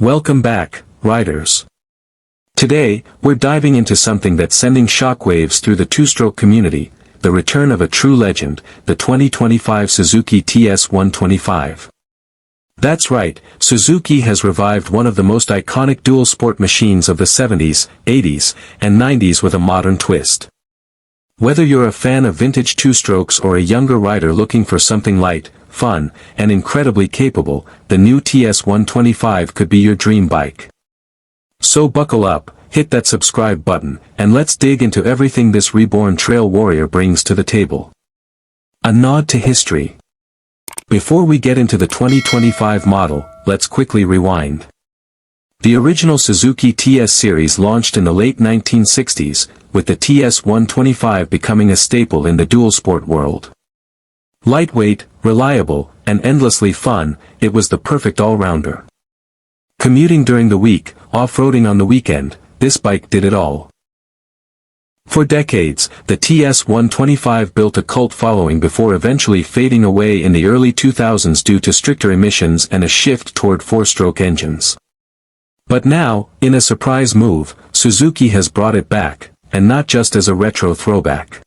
Welcome back, riders. Today, we're diving into something that's sending shockwaves through the two-stroke community, the return of a true legend, the 2025 Suzuki TS 125. That's right, Suzuki has revived one of the most iconic dual-sport machines of the 70s, 80s, and 90s with a modern twist. Whether you're a fan of vintage two-strokes or a younger rider looking for something light, fun, and incredibly capable, the new TS 125 could be your dream bike. So buckle up, hit that subscribe button, and let's dig into everything this reborn trail warrior brings to the table. A nod to history. Before we get into the 2025 model, let's quickly rewind. The original Suzuki TS series launched in the late 1960s, with the TS 125 becoming a staple in the dual-sport world. Lightweight, reliable, and endlessly fun, it was the perfect all-rounder. Commuting during the week, off-roading on the weekend, this bike did it all. For decades, the TS 125 built a cult following before eventually fading away in the early 2000s due to stricter emissions and a shift toward four-stroke engines. But now, in a surprise move, Suzuki has brought it back, and not just as a retro throwback.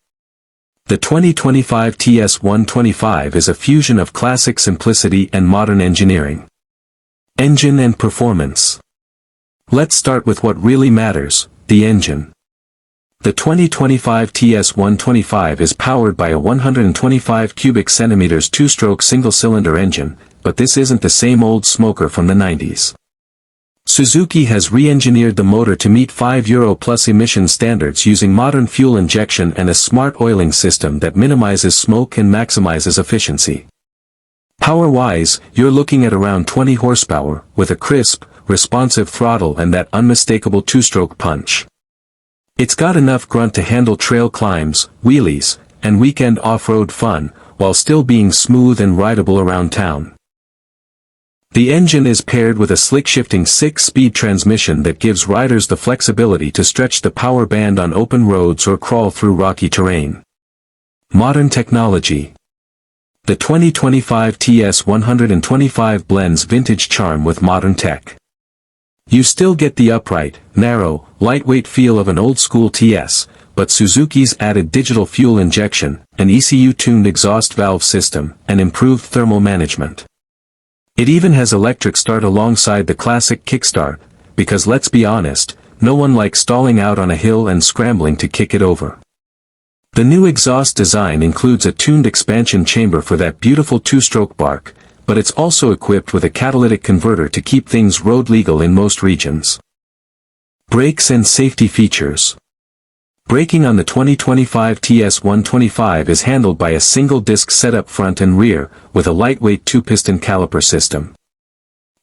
The 2025 TS 125 is a fusion of classic simplicity and modern engineering. Engine and performance. Let's start with what really matters, the engine. The 2025 TS 125 is powered by a 125 cubic centimeters two-stroke single-cylinder engine, but this isn't the same old smoker from the 90s. Suzuki has re-engineered the motor to meet €5+ emission standards using modern fuel injection and a smart oiling system that minimizes smoke and maximizes efficiency. Power-wise, you're looking at around 20 horsepower, with a crisp, responsive throttle and that unmistakable two-stroke punch. It's got enough grunt to handle trail climbs, wheelies, and weekend off-road fun, while still being smooth and rideable around town. The engine is paired with a slick-shifting 6-speed transmission that gives riders the flexibility to stretch the power band on open roads or crawl through rocky terrain. Modern technology. The 2025 TS 125 blends vintage charm with modern tech. You still get the upright, narrow, lightweight feel of an old-school TS, but Suzuki's added digital fuel injection, an ECU-tuned exhaust valve system, and improved thermal management. It even has electric start alongside the classic kickstart, because let's be honest, no one likes stalling out on a hill and scrambling to kick it over. The new exhaust design includes a tuned expansion chamber for that beautiful two-stroke bark, but it's also equipped with a catalytic converter to keep things road legal in most regions. Brakes and safety features. Braking on the 2025 TS 125 is handled by a single-disc setup front and rear, with a lightweight two-piston caliper system.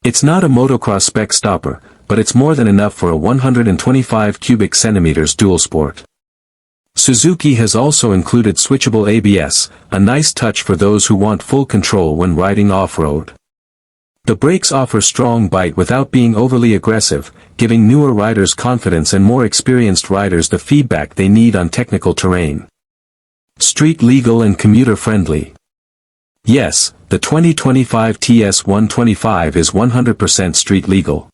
It's not a motocross spec stopper, but it's more than enough for a 125 cubic centimeters dual sport. Suzuki has also included switchable ABS, a nice touch for those who want full control when riding off-road. The brakes offer strong bite without being overly aggressive, giving newer riders confidence and more experienced riders the feedback they need on technical terrain. Street legal and commuter friendly. Yes, the 2025 TS 125 is 100% street legal.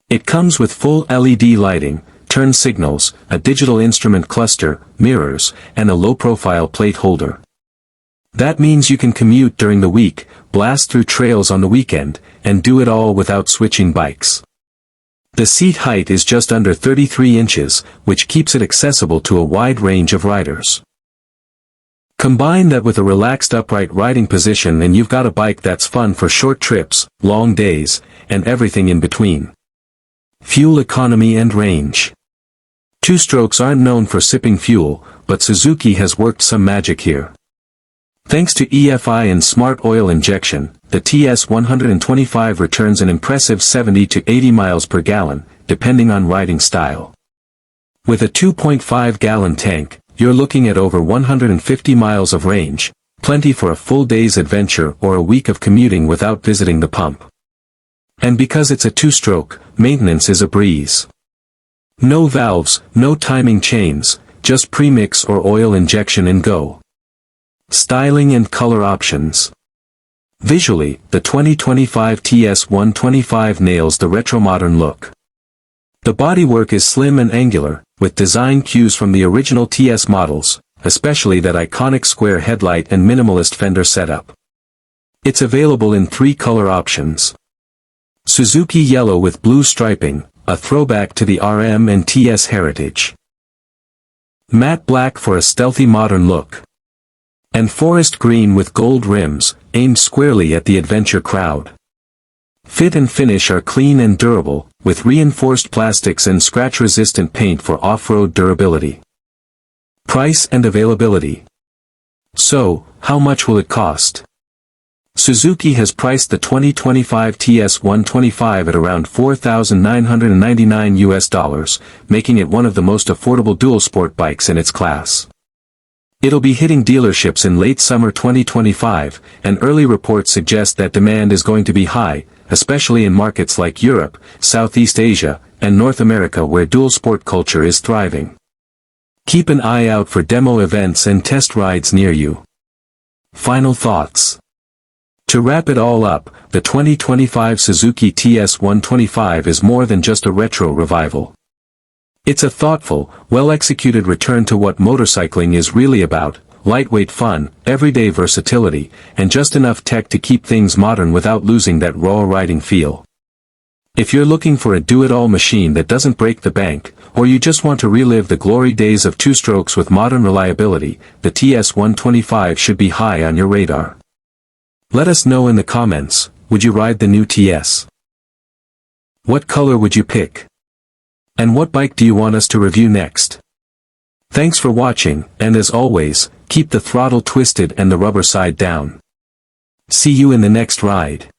It comes with full LED lighting, turn signals, a digital instrument cluster, mirrors, and a low-profile plate holder. That means you can commute during the week, blast through trails on the weekend, and do it all without switching bikes. The seat height is just under 33 inches, which keeps it accessible to a wide range of riders. Combine that with a relaxed upright riding position and you've got a bike that's fun for short trips, long days, and everything in between. Fuel economy and range. Two-strokes aren't known for sipping fuel, but Suzuki has worked some magic here. Thanks to EFI and smart oil injection, the TS 125 returns an impressive 70 to 80 miles per gallon, depending on riding style. With a 2.5-gallon tank, you're looking at over 150 miles of range, plenty for a full day's adventure or a week of commuting without visiting the pump. And because it's a two-stroke, maintenance is a breeze. No valves, no timing chains, just premix or oil injection and go. Styling and color options. Visually, the 2025 TS125 nails the retro-modern look. The bodywork is slim and angular, with design cues from the original TS models, especially that iconic square headlight and minimalist fender setup. It's available in 3 color options. Suzuki Yellow with blue striping, a throwback to the RM and TS heritage. Matte Black for a stealthy modern look. And Forest Green with gold rims, aimed squarely at the adventure crowd. Fit and finish are clean and durable, with reinforced plastics and scratch-resistant paint for off-road durability. Price and availability. So, how much will it cost? Suzuki has priced the 2025 TS125 at around $4,999, making it one of the most affordable dual sport bikes in its class. It'll be hitting dealerships in late summer 2025, and early reports suggest that demand is going to be high, especially in markets like Europe, Southeast Asia, and North America where dual sport culture is thriving. Keep an eye out for demo events and test rides near you. Final thoughts. To wrap it all up, the 2025 Suzuki TS125 is more than just a retro revival. It's a thoughtful, well-executed return to what motorcycling is really about: lightweight fun, everyday versatility, and just enough tech to keep things modern without losing that raw riding feel. If you're looking for a do-it-all machine that doesn't break the bank, or you just want to relive the glory days of two-strokes with modern reliability, the TS125 should be high on your radar. Let us know in the comments, would you ride the new TS? What color would you pick? And what bike do you want us to review next? Thanks for watching, and as always, keep the throttle twisted and the rubber side down. See you in the next ride.